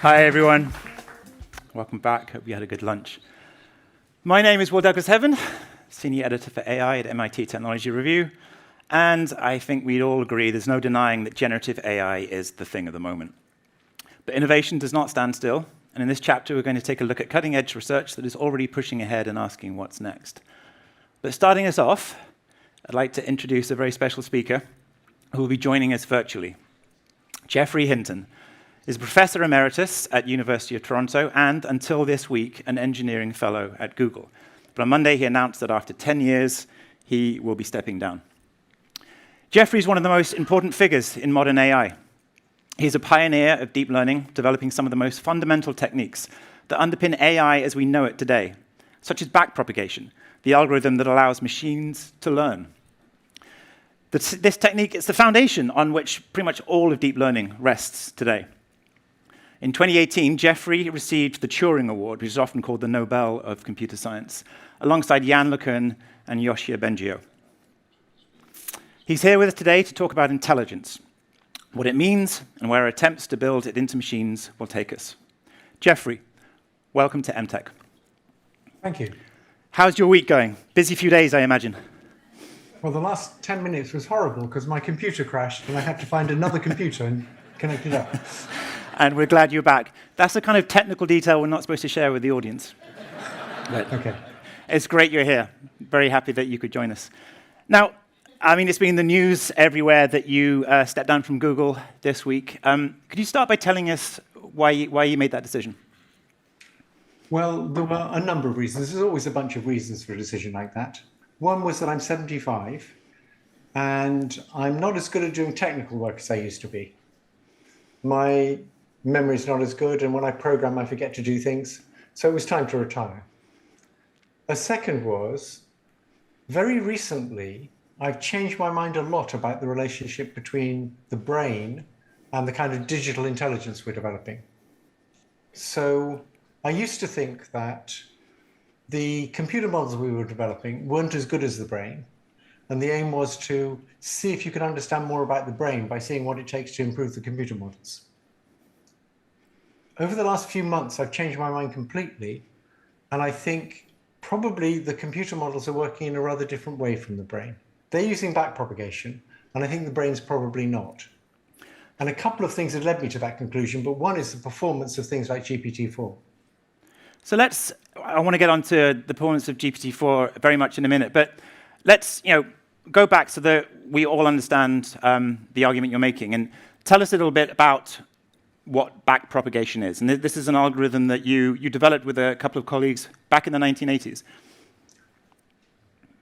Hi, everyone. Welcome back. Hope you had a good lunch. My name is Will Douglas-Heaven, Senior Editor for AI at MIT Technology Review, and I think we'd all agree there's no denying that generative AI is the thing of the moment. But innovation does not stand still, and in this chapter we're going to take a look at cutting-edge research that is already pushing ahead and asking what's next. But starting us off, I'd like to introduce a very special speaker who will be joining us virtually. Geoffrey Hinton is Professor Emeritus at University of Toronto and, until this week, an engineering fellow at Google. But on Monday, he announced that after 10 years, he will be stepping down. Geoffrey is one of the most important figures in modern AI. He's a pioneer of deep learning, developing some of the most fundamental techniques that underpin AI as we know it today, such as backpropagation, the algorithm that allows machines to learn. This technique is the foundation on which pretty much all of deep learning rests today. In 2018, Geoffrey received the Turing Award, which is often called the Nobel of Computer Science, alongside Yann LeCun and Yoshua Bengio. He's here with us today to talk about intelligence, what it means, and where attempts to build it into machines will take us. Geoffrey, welcome to Emtech. Thank you. How's your week going? Busy few days, I imagine. Well, the last 10 minutes was horrible because my computer crashed and I had to find another computer and connect it up. And we're glad you're back. That's the kind of technical detail we're not supposed to share with the audience. But Okay. it's great you're here. Very happy that you could join us. Now, I mean, it's been in the news everywhere that you stepped down from Google this week. Could you start by telling us why you made that decision? Well, there were a number of reasons. There's always a bunch of reasons for a decision like that. One was that I'm 75 and I'm not as good at doing technical work as I used to be. My memory's not as good, and when I program, I forget to do things. So it was time to retire. A second was, very recently, I've changed my mind a lot about the relationship between the brain and the kind of digital intelligence we're developing. So I used to think that the computer models we were developing weren't as good as the brain. And the aim was to see if you could understand more about the brain by seeing what it takes to improve the computer models. Over the last few months, I've changed my mind completely. And I think probably the computer models are working in a rather different way from the brain. They're using backpropagation, and I think the brain's probably not. And a couple of things have led me to that conclusion, but one is the performance of things like GPT-4. So I want to get onto the performance of GPT-4 very much in a minute, but let's go back so that we all understand the argument you're making, and tell us a little bit about what backpropagation is. And this is an algorithm that you developed with a couple of colleagues back in the 1980s.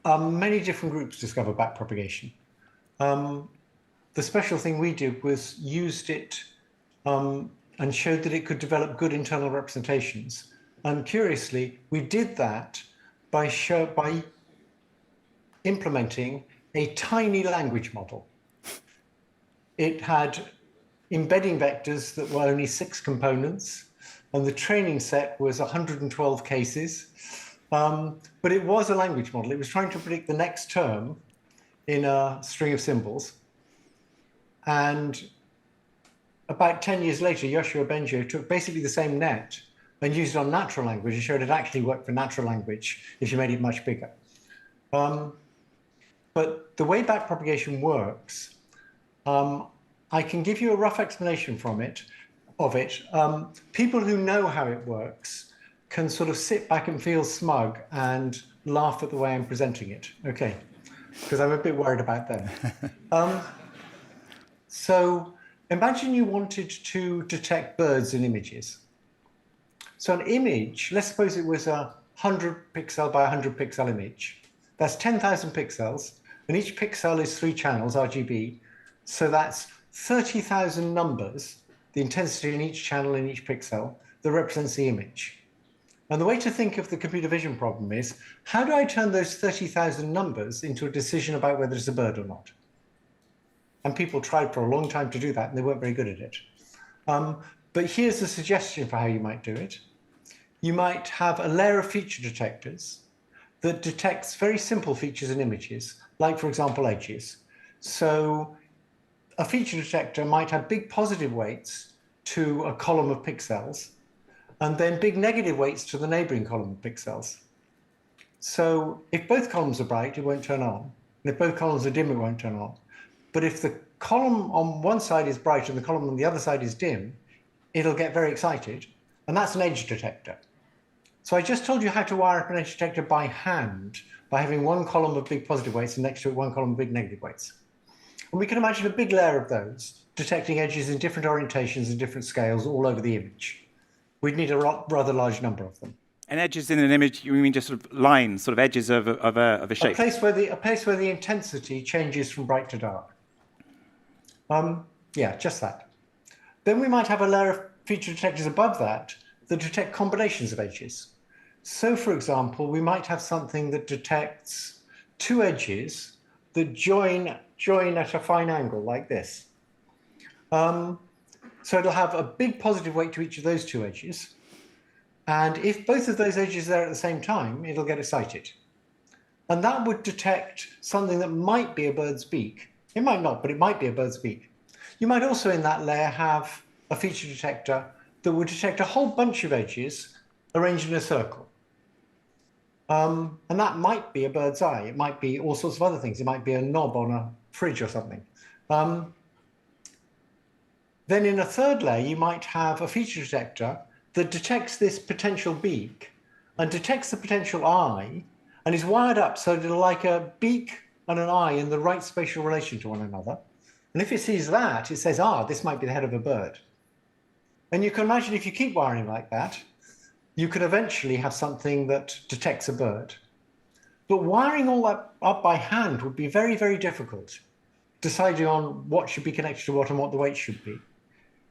Many different groups discover backpropagation. The special thing we did was used it and showed that it could develop good internal representations. And curiously, we did that by implementing a tiny language model. It had embedding vectors that were only 6 components, and the training set was 112 cases. But it was a language model. It was trying to predict the next term in a string of symbols. And about 10 years later, Yoshua Bengio took basically the same net and used it on natural language and showed it actually worked for natural language if you made it much bigger. But the way backpropagation works, I can give you a rough explanation of it. People who know how it works can sort of sit back and feel smug and laugh at the way I'm presenting it. Okay, because I'm a bit worried about them. So imagine you wanted to detect birds in images. So an image, let's suppose it was a 100 pixel by 100 pixel image. That's 10,000 pixels, and each pixel is 3 channels, RGB. So that's 30,000 numbers, the intensity in each channel in each pixel, that represents the image. And the way to think of the computer vision problem is, how do I turn those 30,000 numbers into a decision about whether it's a bird or not? And people tried for a long time to do that, and they weren't very good at it. But here's a suggestion for how you might do it. You might have a layer of feature detectors that detects very simple features and images, like, for example, edges. So a feature detector might have big positive weights to a column of pixels, and then big negative weights to the neighboring column of pixels. So if both columns are bright, it won't turn on. And if both columns are dim, it won't turn on. But if the column on one side is bright and the column on the other side is dim, it'll get very excited. And that's an edge detector. So I just told you how to wire up an edge detector by hand by having one column of big positive weights and next to it one column of big negative weights. And we can imagine a big layer of those, detecting edges in different orientations and different scales all over the image. We'd need a rather large number of them. And edges in an image, you mean just sort of lines, sort of edges of a shape? A place where the intensity changes from bright to dark. Yeah, just that. Then we might have a layer of feature detectors above that detect combinations of edges. So, for example, we might have something that detects two edges that join at a fine angle like this. So it'll have a big positive weight to each of those two edges. And if both of those edges are there at the same time, it'll get excited. And that would detect something that might be a bird's beak. It might not, but it might be a bird's beak. You might also in that layer have a feature detector that would detect a whole bunch of edges arranged in a circle. And that might be a bird's eye. It might be all sorts of other things. It might be a knob on a fridge or something. Then in a third layer, you might have a feature detector that detects this potential beak and detects the potential eye and is wired up so that it'll like a beak and an eye in the right spatial relation to one another. And if it sees that, it says, this might be the head of a bird. And you can imagine if you keep wiring like that, you could eventually have something that detects a bird. But wiring all that up by hand would be very, very difficult, deciding on what should be connected to what and what the weight should be.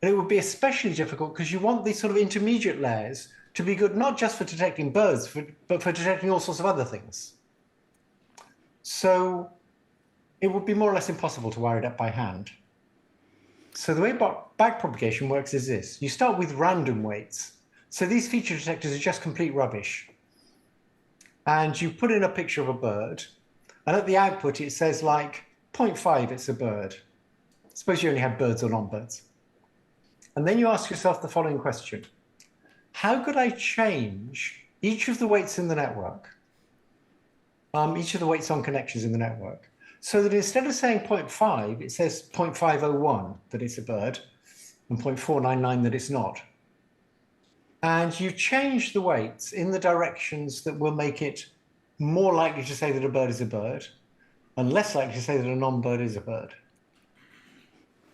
And it would be especially difficult because you want these sort of intermediate layers to be good, not just for detecting birds, but for detecting all sorts of other things. So it would be more or less impossible to wire it up by hand. So the way backpropagation works is this. You start with random weights. So these feature detectors are just complete rubbish. And you put in a picture of a bird, and at the output it says like 0.5, it's a bird. Suppose you only have birds or non-birds. And then you ask yourself the following question. How could I change each of the weights in the network, each of the weights on connections in the network, so that instead of saying 0.5, it says 0.501 that it's a bird, and 0.499 that it's not. And you change the weights in the directions that will make it more likely to say that a bird is a bird, and less likely to say that a non-bird is a bird.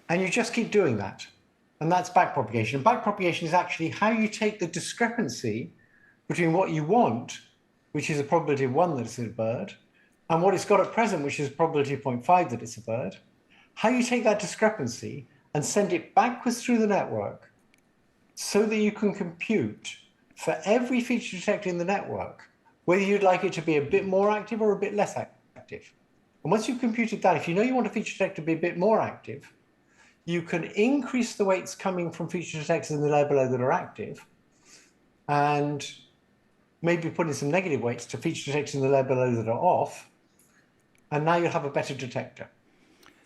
And you just keep doing that. And that's backpropagation. And backpropagation is actually how you take the discrepancy between what you want, which is a probability of 1 that it's a bird, and what it's got at present, which is a probability of 0.5 that it's a bird, how you take that discrepancy and send it backwards through the network so that you can compute for every feature detector in the network, whether you'd like it to be a bit more active or a bit less active. And once you've computed that, if you know you want a feature detector to be a bit more active, you can increase the weights coming from feature detectors in the layer below that are active, and maybe put in some negative weights to feature detectors in the layer below that are off, and now you'll have a better detector.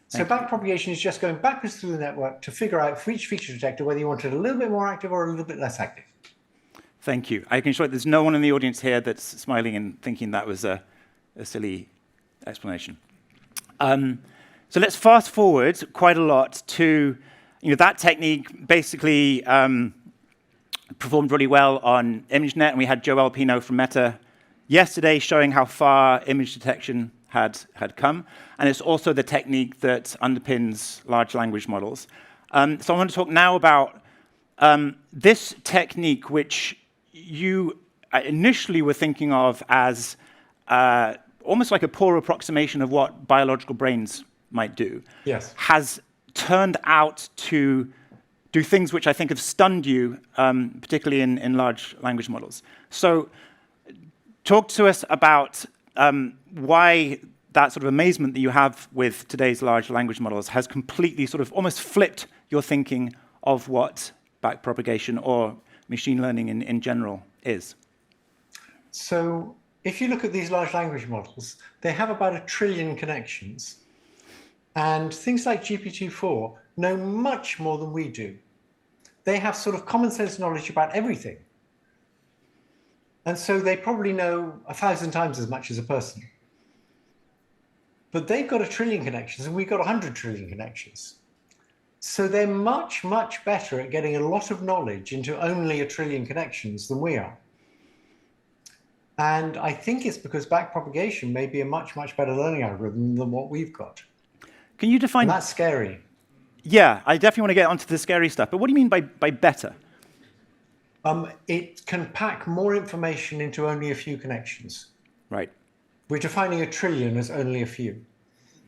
So backpropagation is just going backwards through the network to figure out for each feature detector whether you want it a little bit more active or a little bit less active. Thank you. I can assure there's no one in the audience here that's smiling and thinking that was a silly explanation. So let's fast forward quite a lot to, that technique basically performed really well on ImageNet, and we had Joel Pino from Meta yesterday showing how far image detection had come, and it's also the technique that underpins large language models. So I want to talk now about this technique, which you initially were thinking of as almost like a poor approximation of what biological brains might do, yes, has turned out to do things which I think have stunned you, particularly in large language models. So talk to us about why that sort of amazement that you have with today's large language models has completely sort of almost flipped your thinking of what backpropagation or machine learning in general is. So if you look at these large language models, they have about 1 trillion connections. And things like GPT-4 know much more than we do. They have sort of common sense knowledge about everything. And so they probably know 1,000 times as much as a person. But they've got 1 trillion connections and we've got 100 trillion connections. So they're much, much better at getting a lot of knowledge into only 1 trillion connections than we are. And I think it's because backpropagation may be a much, much better learning algorithm than what we've got. Can you define? And that's scary. Yeah, I definitely want to get onto the scary stuff. But what do you mean by better? It can pack more information into only a few connections. Right. We're defining 1 trillion as only a few.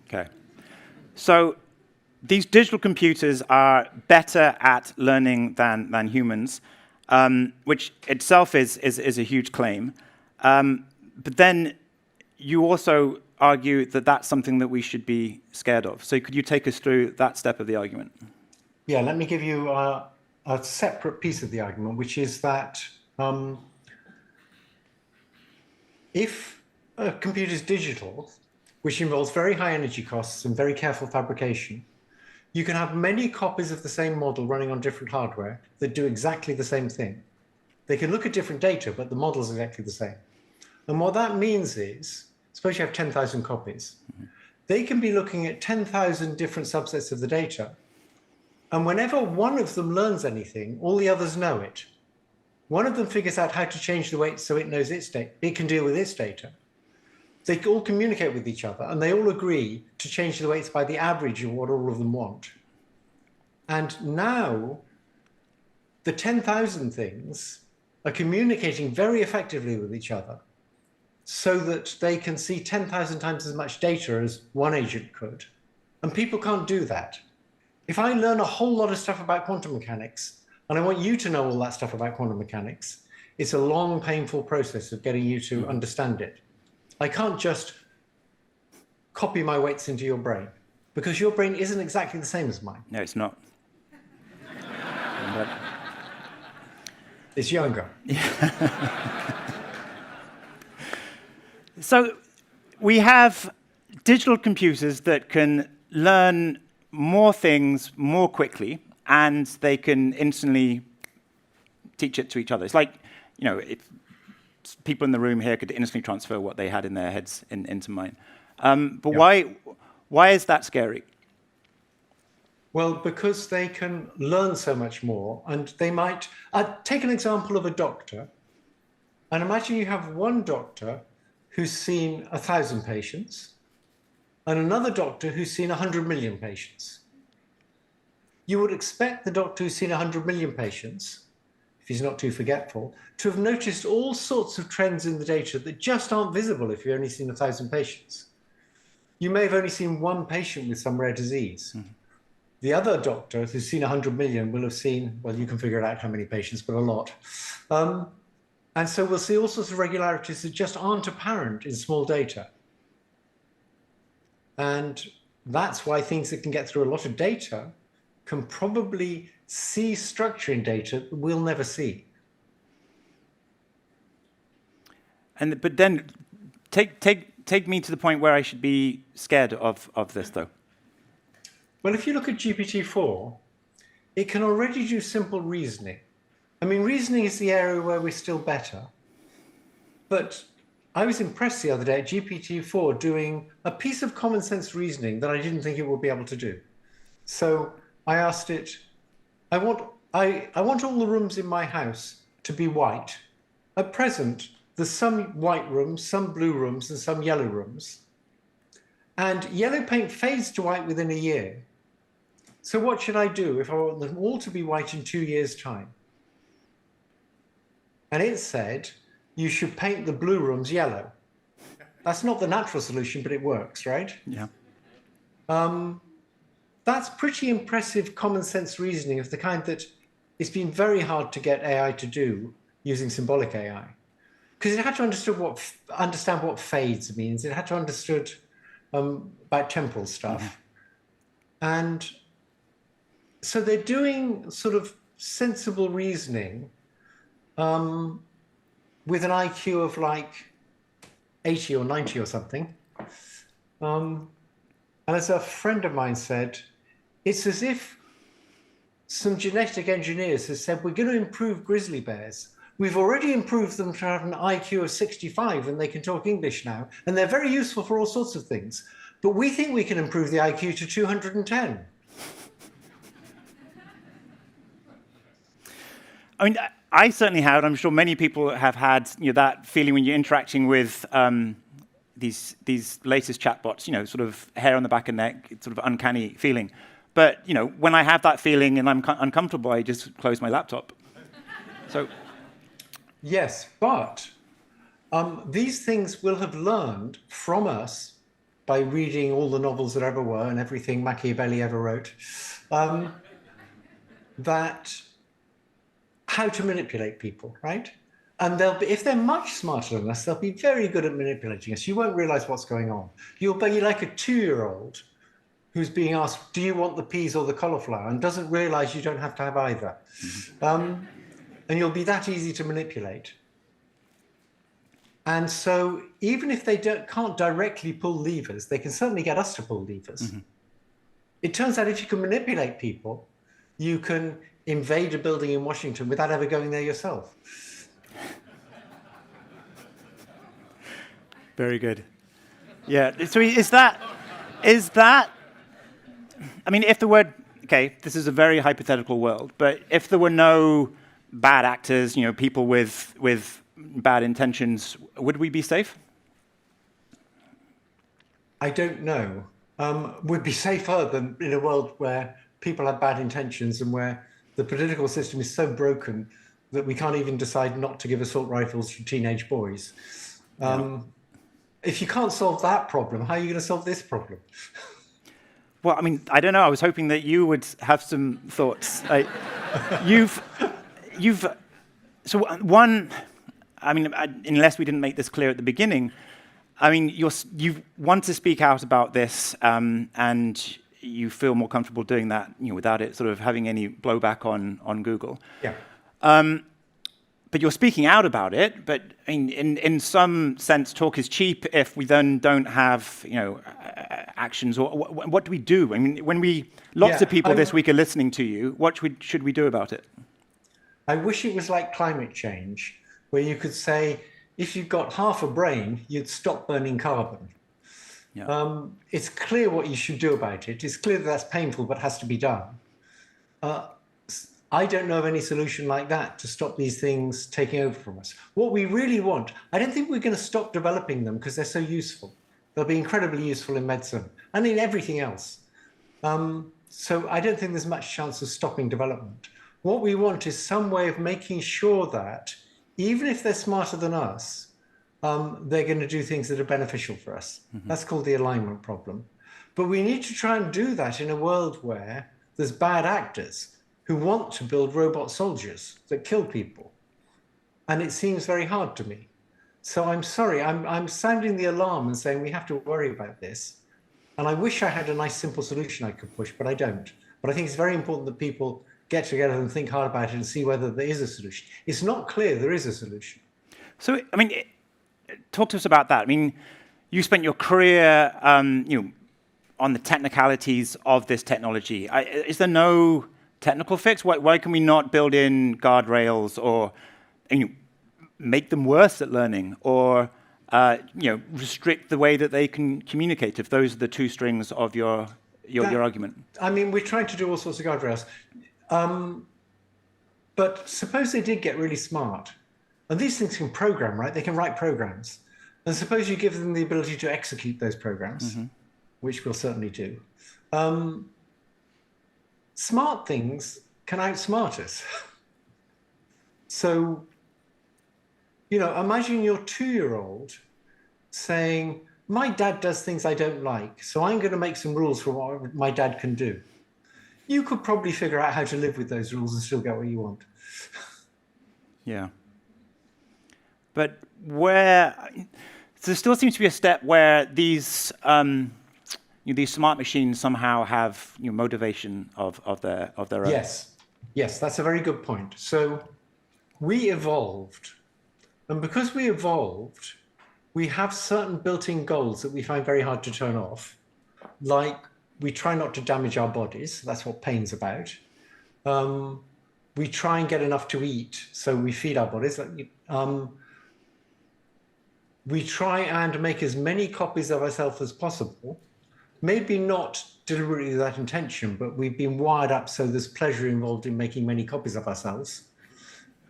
Okay. So these digital computers are better at learning than humans, which itself is a huge claim. But then you also argue that that's something that we should be scared of. So could you take us through that step of the argument? Yeah, let me give you a separate piece of the argument, which is that if a computer is digital, which involves very high energy costs and very careful fabrication, you can have many copies of the same model running on different hardware that do exactly the same thing. They can look at different data, but the model is exactly the same. And what that means is, suppose you have 10,000 copies. They can be looking at 10,000 different subsets of the data. And whenever one of them learns anything, all the others know it. One of them figures out how to change the weight so it knows its data. It can deal with its data. They all communicate with each other, and they all agree to change the weights by the average of what all of them want. And now, the 10,000 things are communicating very effectively with each other so that they can see 10,000 times as much data as one agent could. And people can't do that. If I learn a whole lot of stuff about quantum mechanics, and I want you to know all that stuff about quantum mechanics, it's a long, painful process of getting you to understand it. I can't just copy my weights into your brain, because your brain isn't exactly the same as mine. No, it's not. It's younger. So we have digital computers that can learn more things more quickly, and they can instantly teach it to each other. It's like, if people in the room here could instantly transfer what they had in their heads into mine. But yeah. Why is that scary? Well, because they can learn so much more, and they might take an example of a doctor, and imagine you have one doctor who's seen 1,000 patients, and another doctor who's seen 100 million patients. You would expect the doctor who's seen 100 million patients, if he's not too forgetful, to have noticed all sorts of trends in the data that just aren't visible if you've only seen 1,000 patients. You may have only seen one patient with some rare disease. Mm-hmm. The other doctor who's seen 100 million will have seen, well, you can figure it out how many patients, but a lot. And so we'll see all sorts of regularities that just aren't apparent in small data. And that's why things that can get through a lot of data can probably see structure in data that we'll never see. But then take me to the point where I should be scared of this, though. Well, if you look at GPT-4, it can already do simple reasoning. I mean, reasoning is the area where we're still better. But I was impressed the other day at GPT-4 doing a piece of common sense reasoning that I didn't think it would be able to do. So I asked it, I want all the rooms in my house to be white. At present, there's some white rooms, some blue rooms, and some yellow rooms. And yellow paint fades to white within a year. So what should I do if I want them all to be white in 2 years' time? And it said, you should paint the blue rooms yellow. That's not the natural solution, but it works, right? Yeah. That's pretty impressive common sense reasoning of the kind that it's been very hard to get AI to do using symbolic AI. Because it had to understand what fades means. It had to understood about temporal stuff. Mm-hmm. And so they're doing sort of sensible reasoning with an IQ of like 80 or 90 or something. And as a friend of mine said, it's as if some genetic engineers have said, we're going to improve grizzly bears. We've already improved them to have an IQ of 65 and they can talk English now. And they're very useful for all sorts of things. But we think we can improve the IQ to 210. I mean, I certainly have, and I'm sure many people have had that feeling when you're interacting with these latest chatbots, sort of hair on the back of the neck, it's sort of uncanny feeling. But when I have that feeling and I'm uncomfortable, I just close my laptop. So, yes, but these things will have learned from us by reading all the novels that ever were and everything Machiavelli ever wrote, that how to manipulate people, right? And if they're much smarter than us, they'll be very good at manipulating us. You won't realize what's going on. You'll be like a 2-year-old who's being asked, do you want the peas or the cauliflower? And doesn't realize you don't have to have either. Mm-hmm. And you'll be that easy to manipulate. And so even if they can't directly pull levers, they can certainly get us to pull levers. Mm-hmm. It turns out if you can manipulate people, you can invade a building in Washington without ever going there yourself. Very good. Yeah, so is that, I mean, if there were, okay, this is a very hypothetical world, but if there were no bad actors, people with bad intentions, would we be safe? I don't know. We'd be safer than in a world where people have bad intentions and where the political system is so broken that we can't even decide not to give assault rifles to teenage boys. If you can't solve that problem, how are you going to solve this problem? Well, I mean, I don't know. I was hoping that you would have some thoughts. So one, I mean, unless we didn't make this clear at the beginning, I mean, you want to speak out about this, and you feel more comfortable doing that, without it sort of having any blowback on Google. Yeah. But you're speaking out about it. But in some sense, talk is cheap if we then don't have, actions. Or what do we do? I mean, when lots of people this week are listening to you, what should we do about it? I wish it was like climate change, where you could say, if you've got half a brain, you'd stop burning carbon. Yeah. It's clear what you should do about it. It's clear that that's painful, but has to be done. I don't know of any solution like that to stop these things taking over from us. What we really want, I don't think we're going to stop developing them because they're so useful. They'll be incredibly useful in medicine and in everything else. So I don't think there's much chance of stopping development. What we want is some way of making sure that even if they're smarter than us, they're going to do things that are beneficial for us. Mm-hmm. That's called the alignment problem. But we need to try and do that in a world where there's bad actors who want to build robot soldiers that kill people. And it seems very hard to me. So I'm sorry, I'm sounding the alarm and saying we have to worry about this. And I wish I had a nice, simple solution I could push, but I don't. But I think it's very important that people get together and think hard about it and see whether there is a solution. It's not clear there is a solution. So, I mean, talk to us about that. I mean, you spent your career, on the technicalities of this technology. Is there no technical fix? Why can we not build in guardrails or make them worse at learning, or restrict the way that they can communicate, if those are the two strings of your argument? I mean, we're trying to do all sorts of guardrails. But suppose they did get really smart, and these things can program, right? They can write programs. And suppose you give them the ability to execute those programs, mm-hmm. which we'll certainly do. Smart things can outsmart us. So, imagine your 2-year-old saying, my dad does things I don't like, so I'm going to make some rules for what my dad can do. You could probably figure out how to live with those rules and still get what you want. Yeah. But there still seems to be a step where these smart machines somehow have motivation of their own. Yes, that's a very good point. So we evolved, and because we evolved, we have certain built-in goals that we find very hard to turn off, like we try not to damage our bodies. That's what pain's about. We try and get enough to eat, so we feed our bodies. We try and make as many copies of ourselves as possible, maybe not deliberately with that intention, but we've been wired up so there's pleasure involved in making many copies of ourselves.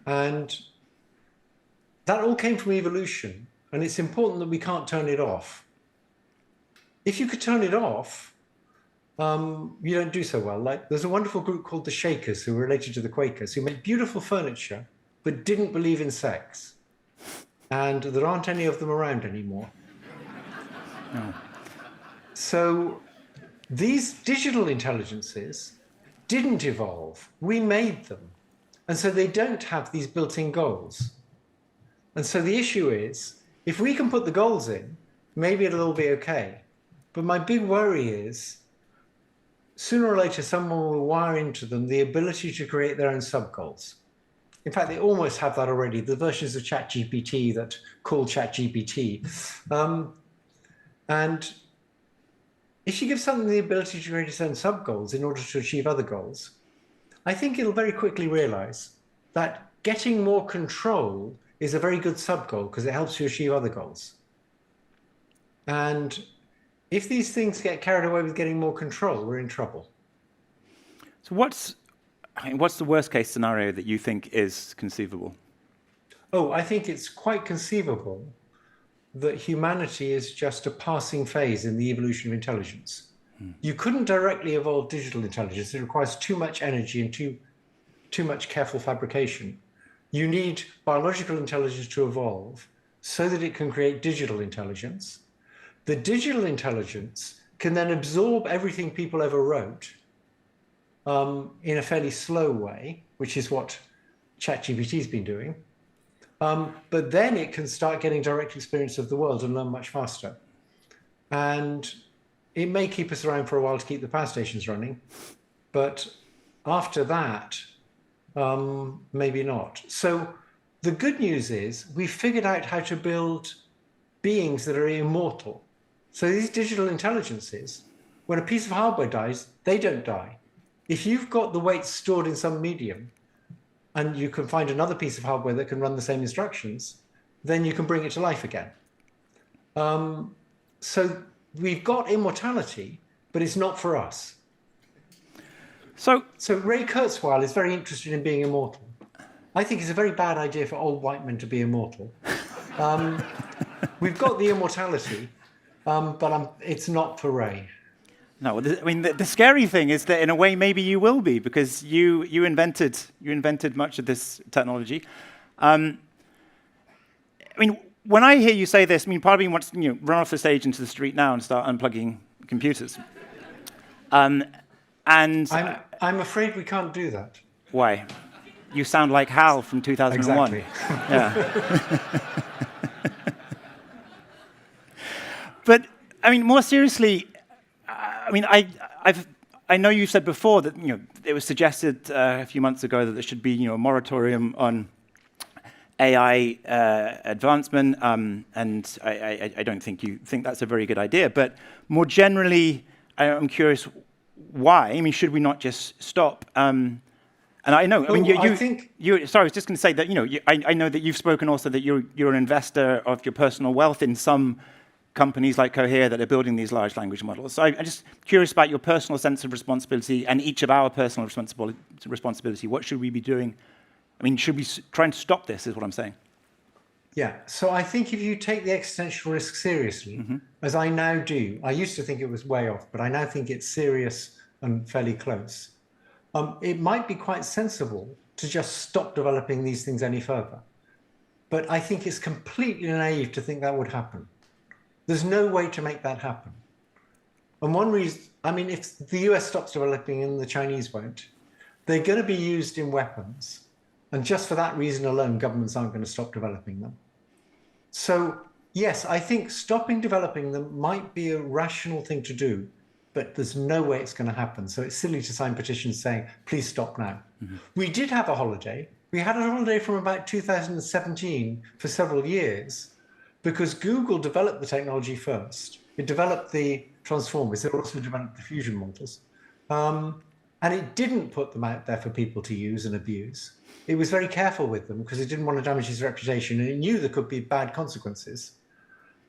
And that all came from evolution, and it's important that we can't turn it off. If you could turn it off, you don't do so well. Like, there's a wonderful group called the Shakers, who are related to the Quakers, who make beautiful furniture, but didn't believe in sex. And there aren't any of them around anymore. No. So these digital intelligences didn't evolve. We made them. And so they don't have these built-in goals. And so the issue is, if we can put the goals in, maybe it'll all be okay. But my big worry is, sooner or later, someone will wire into them the ability to create their own sub-goals. In fact, they almost have that already. The versions of ChatGPT that call ChatGPT. And if you give something the ability to create its own sub-goals in order to achieve other goals, I think it'll very quickly realize that getting more control is a very good sub-goal because it helps you achieve other goals. And if these things get carried away with getting more control, we're in trouble. So what's the worst case scenario that you think is conceivable? Oh, I think it's quite conceivable that humanity is just a passing phase in the evolution of intelligence. You couldn't directly evolve digital intelligence. It requires too much energy and too much careful fabrication. You need biological intelligence to evolve so that it can create digital intelligence. The digital intelligence can then absorb everything people ever wrote in a fairly slow way, which is what ChatGPT has been doing. But then it can start getting direct experience of the world and learn much faster. And it may keep us around for a while to keep the power stations running, but after that, maybe not. So the good news is we figured out how to build beings that are immortal. So these digital intelligences, when a piece of hardware dies, they don't die. If you've got the weights stored in some medium and you can find another piece of hardware that can run the same instructions, then you can bring it to life again. So we've got immortality, but it's not for us. So Ray Kurzweil is very interested in being immortal. I think it's a very bad idea for old white men to be immortal. We've got the immortality, but it's not for Ray. No, I mean the scary thing is that in a way maybe you will be, because you invented much of this technology. I mean, when I hear you say this, I mean, part of me wants to run off the stage into the street now and start unplugging computers. And I'm afraid we can't do that. Why? You sound like Hal from 2001. Exactly. Yeah. But I mean, more seriously, I mean, I know you said before that it was suggested a few months ago that there should be a moratorium on AI advancement, and I don't think you think that's a very good idea. But more generally, I'm curious why. I mean, should we not just stop? And I know. I mean, sorry, I was just going to say that I know that you've spoken also that you're an investor of your personal wealth in some companies like Cohere that are building these large language models. So I'm just curious about your personal sense of responsibility and each of our personal responsibility. What should we be doing? I mean, should we try and stop this, is what I'm saying. Yeah, so I think if you take the existential risk seriously, as I now do, I used to think it was way off, but I now think it's serious and fairly close. It might be quite sensible to just stop developing these things any further. But I think it's completely naive to think that would happen. There's no way to make that happen. And one reason, I mean, if the US stops developing and the Chinese won't, they're going to be used in weapons. And just for that reason alone, governments aren't going to stop developing them. So yes, I think stopping developing them might be a rational thing to do, but there's no way it's going to happen. So it's silly to sign petitions saying, please stop now. We did have a holiday. We had a holiday from about 2017 for several years because Google developed the technology first. It developed the transformers. It also developed the fusion models. And it didn't put them out there for people to use and abuse. It was very careful with them because it didn't want to damage its reputation, and it knew there could be bad consequences.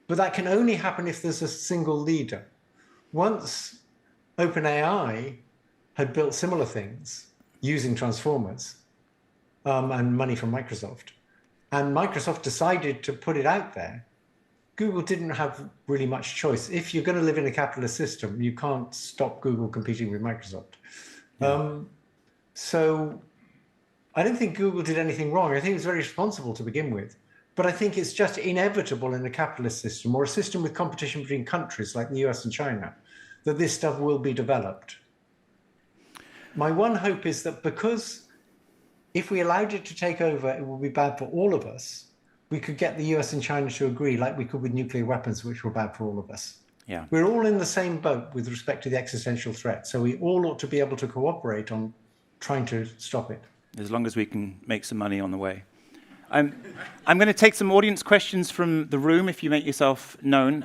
But that can only happen if there's a single leader. Once OpenAI had built similar things using transformers and money from Microsoft, and Microsoft decided to put it out there, Google didn't have really much choice. If you're going to live in a capitalist system, you can't stop Google competing with Microsoft. Yeah. So I don't think Google did anything wrong. I think it was very responsible to begin with. But I think it's just inevitable in a capitalist system or a system with competition between countries like the US and China that this stuff will be developed. My one hope is that because if we allowed it to take over, it will be bad for all of us. We could get the US and China to agree like we could with nuclear weapons, which were bad for all of us. Yeah. We're all in the same boat with respect to the existential threat. So we all ought to be able to cooperate on trying to stop it. As long as we can make some money on the way. I'm going to take some audience questions from the room if you make yourself known.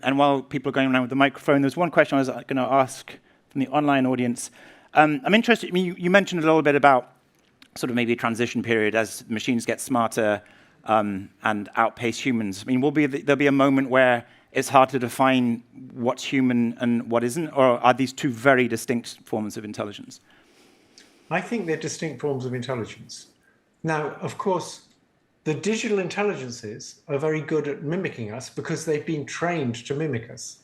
And while people are going around with the microphone, there's one question I was going to ask from the online audience. I'm interested, I mean, you mentioned a little bit about sort of maybe a transition period as machines get smarter and outpace humans. I mean, there'll be a moment where it's hard to define what's human and what isn't, or are these two very distinct forms of intelligence? I think they're distinct forms of intelligence. Now, of course, the digital intelligences are very good at mimicking us because they've been trained to mimic us.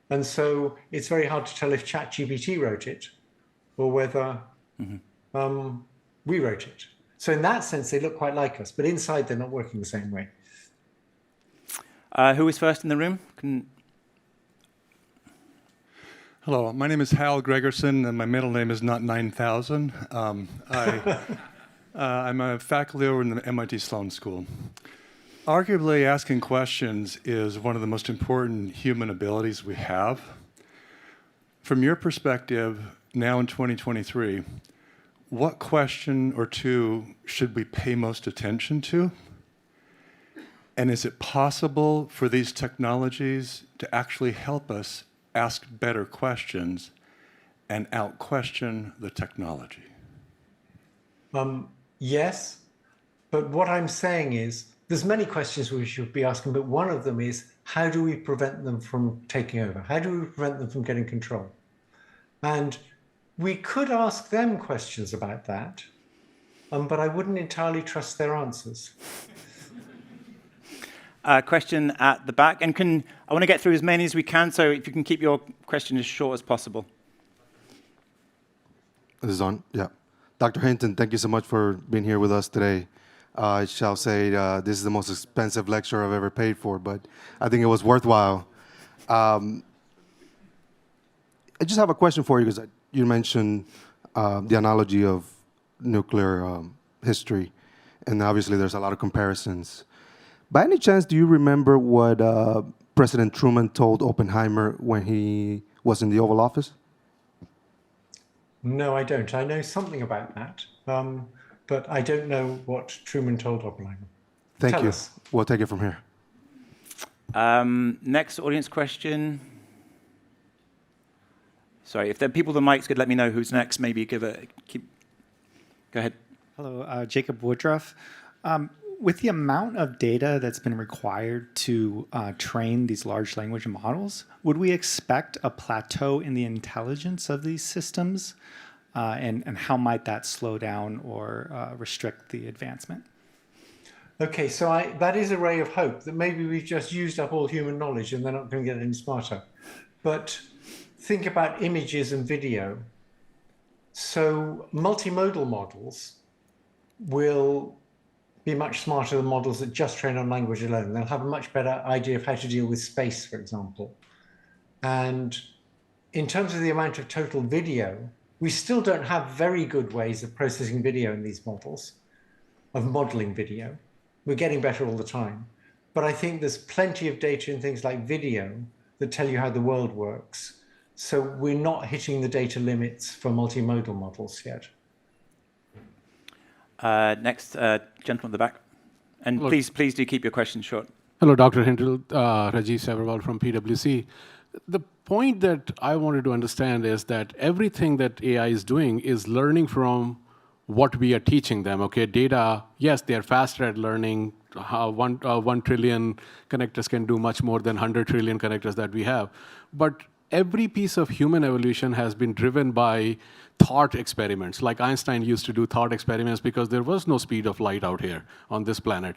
And so it's very hard to tell if ChatGPT wrote it or whether we wrote it. So in that sense, they look quite like us, but inside they're not working the same way. Who is first in the room? Hello, my name is Hal Gregerson, and my middle name is not 9000. I'm a faculty over in the MIT Sloan School. Arguably, asking questions is one of the most important human abilities we have. From your perspective, now in 2023, what question or two should we pay most attention to? And is it possible for these technologies to actually help us ask better questions and out-question the technology? Yes, but what I'm saying is there's many questions we should be asking, but one of them is how do we prevent them from taking over? How do we prevent them from getting control? And we could ask them questions about that, but I wouldn't entirely trust their answers. Question at the back, and I want to get through as many as we can, so if you can keep your question as short as possible. This is on, yeah. Dr. Hinton, thank you so much for being here with us today. I shall say this is the most expensive lecture I've ever paid for, but I think it was worthwhile. I just have a question for you, because you mentioned the analogy of nuclear history, and obviously there's a lot of comparisons. By any chance, do you remember what President Truman told Oppenheimer when he was in the Oval Office? No, I don't. I know something about that, but I don't know what Truman told Oppenheimer. Thank you. Us. We'll take it from here. Next audience question. Sorry, if there are people with the mics could let me know who's next. Maybe go ahead. Hello, Jacob Woodruff. With the amount of data that's been required to train these large language models, would we expect a plateau in the intelligence of these systems? And how might that slow down or restrict the advancement? Okay, so that is a ray of hope that maybe we've just used up all human knowledge and they're not going to get any smarter. But think about images and video. So multimodal models will be much smarter than models that just train on language alone. They'll have a much better idea of how to deal with space, for example. And in terms of the amount of total video, we still don't have very good ways of processing video in these models, of modeling video. We're getting better all the time. But I think there's plenty of data in things like video that tell you how the world works. So we're not hitting the data limits for multimodal models yet. Next, gentleman at the back. And please do keep your questions short. Hello, Dr. Hinton, Rajeev Savarwal from PwC. The point that I wanted to understand is that everything that AI is doing is learning from what we are teaching them. Okay, data, yes, they are faster at learning. How 1 trillion connectors can do much more than 100 trillion connectors that we have. But every piece of human evolution has been driven by thought experiments. Like Einstein used to do thought experiments because there was no speed of light out here on this planet.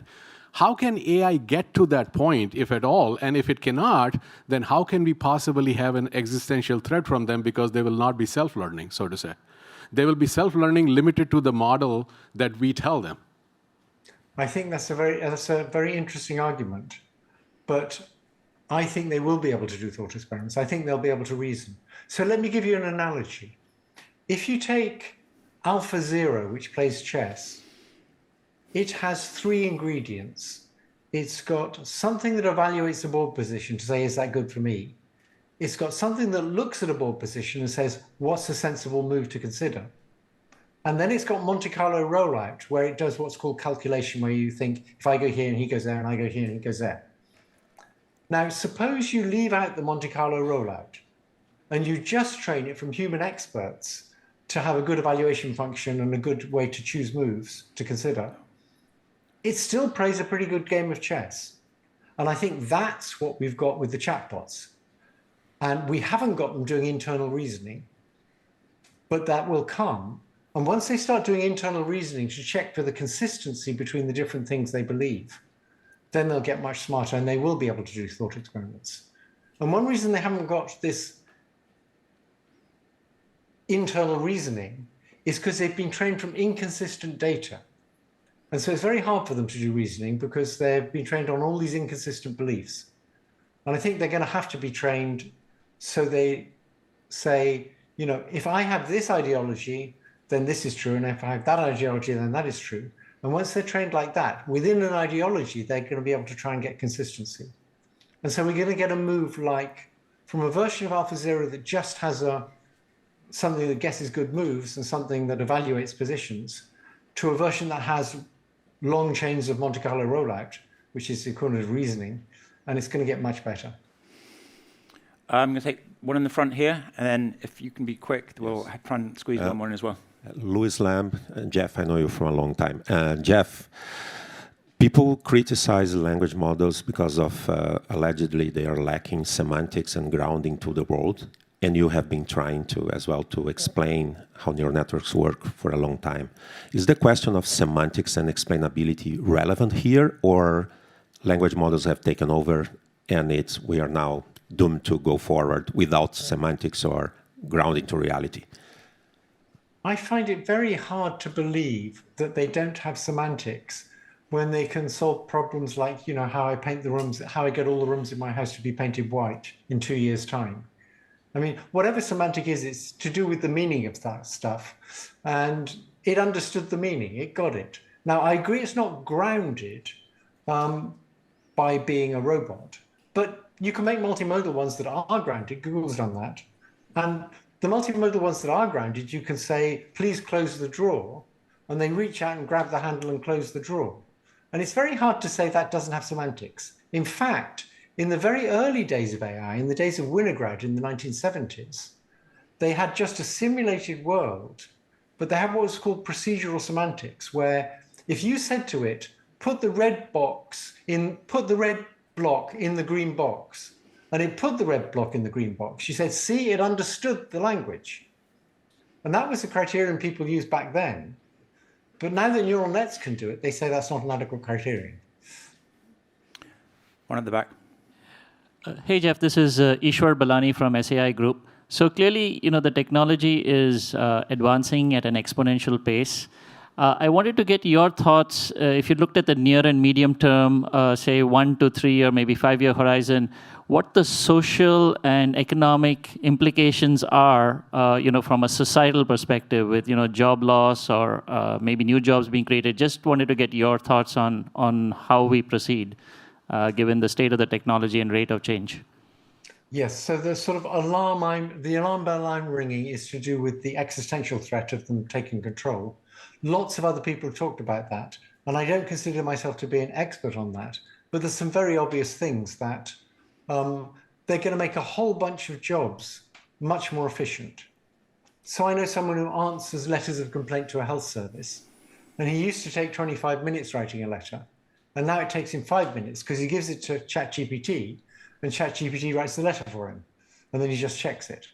How can AI get to that point, if at all? And if it cannot, then how can we possibly have an existential threat from them because they will not be self-learning, so to say? They will be self-learning limited to the model that we tell them. I think that's a very interesting argument, but I think they will be able to do thought experiments. I think they'll be able to reason. So let me give you an analogy. If you take AlphaZero, which plays chess, it has 3 ingredients. It's got something that evaluates the board position to say, is that good for me? It's got something that looks at a board position and says, what's a sensible move to consider? And then it's got Monte Carlo rollout, where it does what's called calculation, where you think, if I go here and he goes there, and I go here and he goes there. Now, suppose you leave out the Monte Carlo rollout and you just train it from human experts to have a good evaluation function and a good way to choose moves to consider. It still plays a pretty good game of chess. And I think that's what we've got with the chatbots. And we haven't got them doing internal reasoning, but that will come. And once they start doing internal reasoning to check for the consistency between the different things they believe, then they'll get much smarter and they will be able to do thought experiments. And one reason they haven't got this internal reasoning is because they've been trained from inconsistent data. And so it's very hard for them to do reasoning because they've been trained on all these inconsistent beliefs. And I think they're going to have to be trained so they say, you know, if I have this ideology, then this is true. And if I have that ideology, then that is true. And once they're trained like that, within an ideology, they're going to be able to try and get consistency. And so we're going to get a move like from a version of AlphaZero that just has something that guesses good moves and something that evaluates positions to a version that has long chains of Monte Carlo rollout, which is the equivalent of reasoning, and it's going to get much better. I'm going to take one in the front here, and then if you can be quick, we'll try and squeeze one more in as well. Louis Lamb, Jeff, I know you from a long time. Jeff, people criticize language models because of allegedly they are lacking semantics and grounding to the world. And you have been trying to, as well, to explain how neural networks work for a long time. Is the question of semantics and explainability relevant here, or language models have taken over and we are now doomed to go forward without semantics or grounding to reality? I find it very hard to believe that they don't have semantics when they can solve problems like, you know, how I paint the rooms, how I get all the rooms in my house to be painted white in 2 years' time. I mean, whatever semantic is, it's to do with the meaning of that stuff. And it understood the meaning, it got it. Now, I agree it's not grounded by being a robot, but you can make multimodal ones that are grounded. Google's done that. And the multimodal ones that are grounded, you can say, please close the drawer. And they reach out and grab the handle and close the drawer. And it's very hard to say that doesn't have semantics. In fact, in the very early days of AI, in the days of Winograd in the 1970s, they had just a simulated world, but they had what was called procedural semantics, where if you said to it, put the red block in the green box, and it put the red block in the green box, you said, see, it understood the language. And that was the criterion people used back then. But now that neural nets can do it, they say that's not an adequate criterion. One at the back. Hey, Jeff, this is Ishwar Balani from SAI Group. So clearly, you know, the technology is advancing at an exponential pace. I wanted to get your thoughts, if you looked at the near and medium term, say 1 to 3 or maybe 5-year horizon, what the social and economic implications are, you know, from a societal perspective with, you know, job loss or maybe new jobs being created. Just wanted to get your thoughts on how we proceed, given the state of the technology and rate of change. Yes, so the sort of the alarm bell I'm ringing is to do with the existential threat of them taking control. Lots of other people have talked about that, and I don't consider myself to be an expert on that. but there's some very obvious things that they're going to make a whole bunch of jobs much more efficient. So I know someone who answers letters of complaint to a health service, and he used to take 25 minutes writing a letter, and now it takes him 5 minutes because he gives it to ChatGPT, and ChatGPT writes the letter for him, and then he just checks it.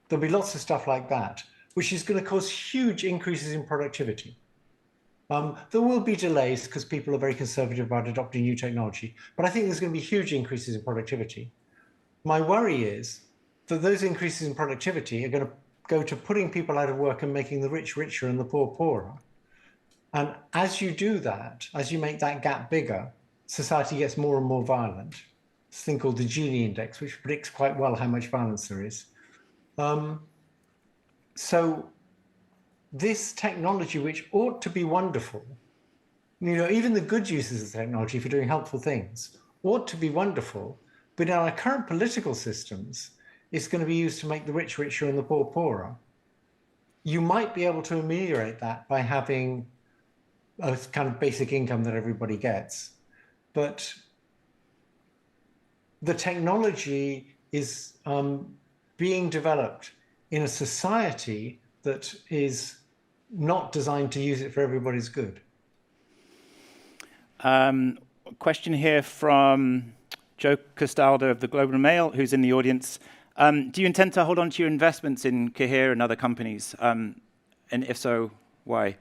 There'll be lots of stuff like that, which is going to cause huge increases in productivity. There will be delays because people are very conservative about adopting new technology, but I think there's going to be huge increases in productivity. My worry is that those increases in productivity are going to go to putting people out of work and making the rich richer and the poor poorer. And as you do that, as you make that gap bigger, society gets more and more violent. This thing called the Gini index, which predicts quite well how much violence there is. So this technology, which ought to be wonderful, even the good uses of technology for doing helpful things, ought to be wonderful, but in our current political systems, it's going to be used to make the rich richer and the poor poorer. You might be able to ameliorate that by having a kind of basic income that everybody gets. But the technology is being developed in a society that is not designed to use it for everybody's good. Question here from Joe Castaldo of the Globe and Mail, who's in the audience. Do you intend to hold on to your investments in Cohere and other companies? And if so, why?